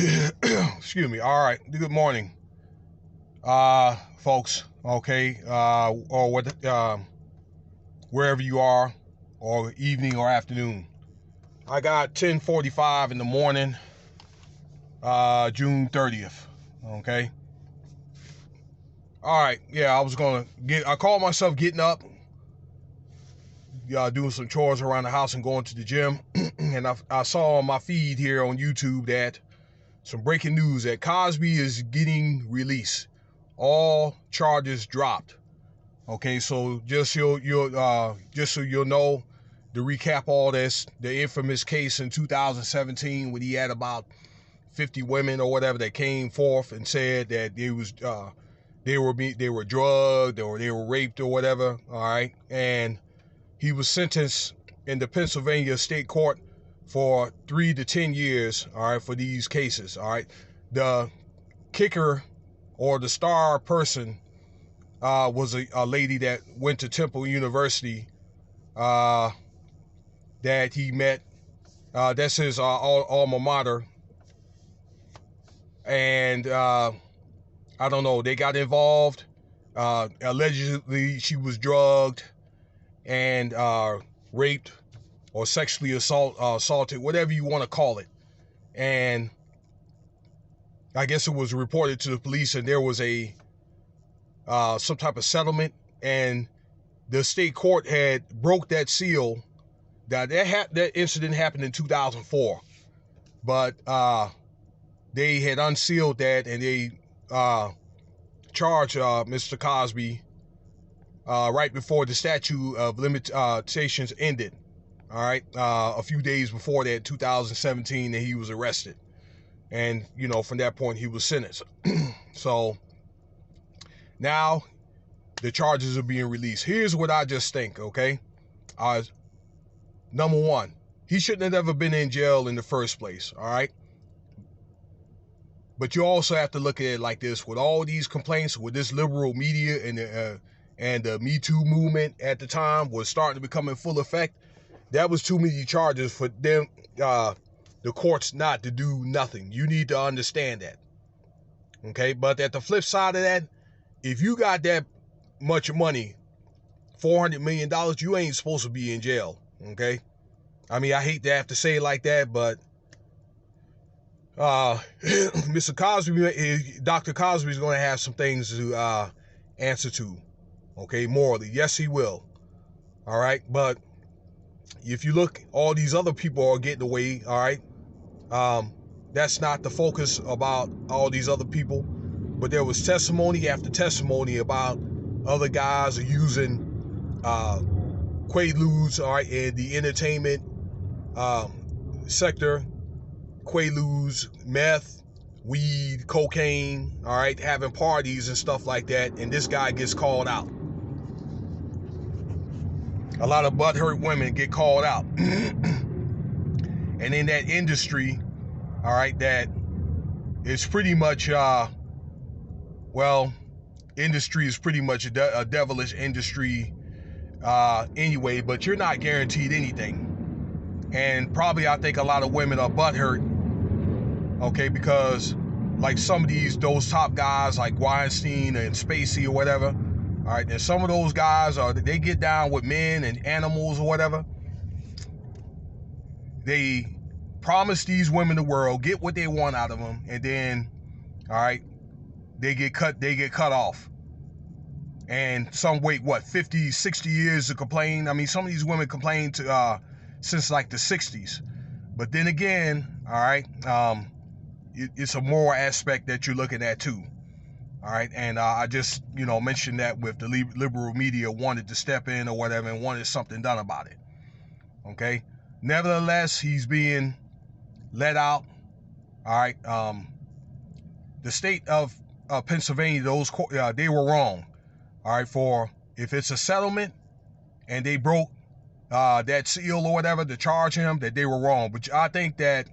Excuse me. All right. Good morning, folks. Okay. Or what? Wherever you are, or evening or afternoon. I got 10:45 in the morning, June 30th. Okay. All right. Yeah, I called myself getting up, doing some chores around the house and going to the gym, and I saw on my feed here on YouTube that some breaking news that Cosby is getting released. All charges dropped. Okay, so just so you'll know, to recap all this, the infamous case in 2017 when he had about 50 women or whatever that came forth and said that they were drugged or they were raped or whatever. All right, and he was sentenced in the Pennsylvania state court for 3 to 10 years. All right, for these cases. All right, the kicker or the star person was a lady that went to Temple University that he met. That's his alma mater. And I don't know, they got involved. Allegedly, she was drugged and raped or sexually assaulted, whatever you want to call it. And I guess it was reported to the police, and there was some type of settlement, and the state court had broke that seal. That incident happened in 2004, but they had unsealed that, and they charged Mr. Cosby right before the statute of limitations ended. All right, a few days before that, 2017, that he was arrested, and from that point he was sentenced. So now the charges are being released. Here's what I just think, okay? Number one, he shouldn't have ever been in jail in the first place, all right? But you also have to look at it like this. With all these complaints, with this liberal media and the Me Too movement at the time was starting to become in full effect, that was too many charges for them, the courts not to do nothing. You need to understand that, okay? But at the flip side of that, if you got that much money, $400 million, you ain't supposed to be in jail, okay? I mean, I hate to have to say it like that, but Mr. Cosby, Dr. Cosby is going to have some things to answer to, okay, morally. Yes, he will, all right? But if you look, all these other people are getting away, all right? That's not the focus about all these other people, but there was testimony after testimony about other guys are using Quaaludes, all right, in the entertainment sector. Quaaludes, meth, weed, cocaine, all right, having parties and stuff like that, and this guy gets called out. A lot of butthurt women get called out. And in that industry, all right, that is pretty much, industry is pretty much a devilish industry anyway, but you're not guaranteed anything. And probably I think a lot of women are butthurt, okay, because like some of those top guys like Weinstein and Spacey or whatever, all right, and some of those guys they get down with men and animals or whatever. They promise these women the world, get what they want out of them, and then, all right, they get cut off. And some wait, 50, 60 years to complain. I mean, some of these women complain since like the 60s. But then again, all right, it's a moral aspect that you're looking at too. All right, and I just, mentioned that with the liberal media wanted to step in or whatever and wanted something done about it. Okay, nevertheless, he's being let out. All right, the state of Pennsylvania, they were wrong. All right, for if it's a settlement and they broke that seal or whatever to charge him, that they were wrong. But I think that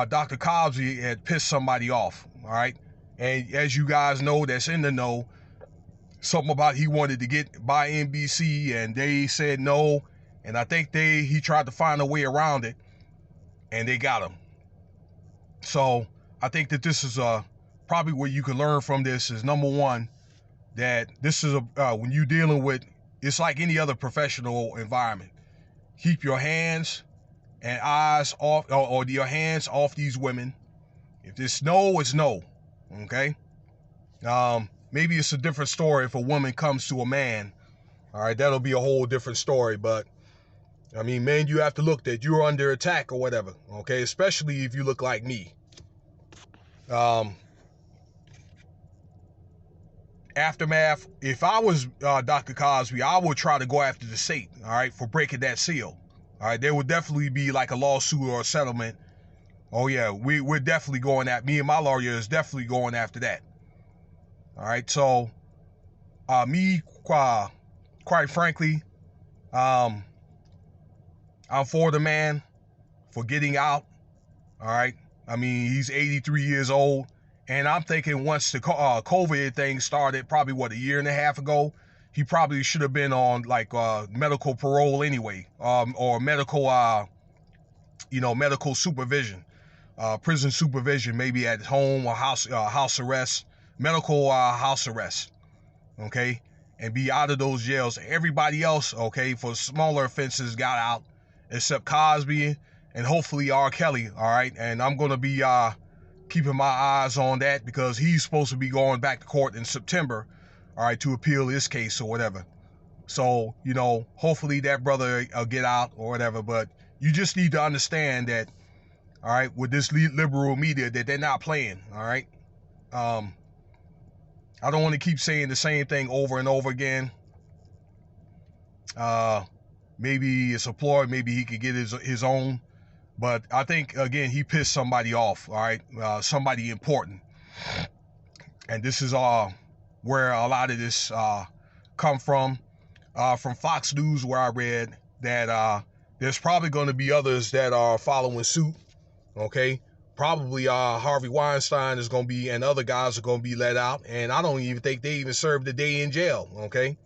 Dr. Cosby had pissed somebody off, all right? And as you guys know, that's in the know, something about he wanted to get by NBC and they said no. And I think he tried to find a way around it and they got him. So I think that this is probably what you can learn from this is, number one, that this is when you're dealing with, it's like any other professional environment. Keep your hands and eyes off, or your hands off these women. If it's no, it's no. Okay. Maybe it's a different story if a woman comes to a man. All right, that'll be a whole different story. But I mean, man, you have to look that you're under attack or whatever. Okay, especially if you look like me. Aftermath. If I was Dr. Cosby, I would try to go after the state. All right, for breaking that seal. All right, there would definitely be like a lawsuit or a settlement. Oh yeah, we're definitely going at, me and my lawyer is definitely going after that. All right, so me, quite frankly, I'm for the man for getting out. All right, I mean, he's 83 years old, and I'm thinking once the COVID thing started, probably what, a year and a half ago, he probably should have been on like medical parole anyway, or medical, medical supervision, prison supervision, maybe at home or house arrest, medical house arrest. Okay, and be out of those jails. Everybody else, okay, for smaller offenses got out, except Cosby and hopefully R. Kelly. All right, and I'm gonna be keeping my eyes on that because he's supposed to be going back to court in September, all right, to appeal his case or whatever. So, hopefully that brother will get out or whatever. But you just need to understand that, all right, with this liberal media, that they're not playing. All right. I don't want to keep saying the same thing over and over again. Maybe it's a ploy. Maybe he could get his own. But I think, again, he pissed somebody off, all right? Somebody important. And this is where a lot of this come from Fox News, where I read that there's probably going to be others that are following suit, okay? Probably Harvey Weinstein is going to be, and other guys are going to be let out. And I don't even think they even served a day in jail, okay?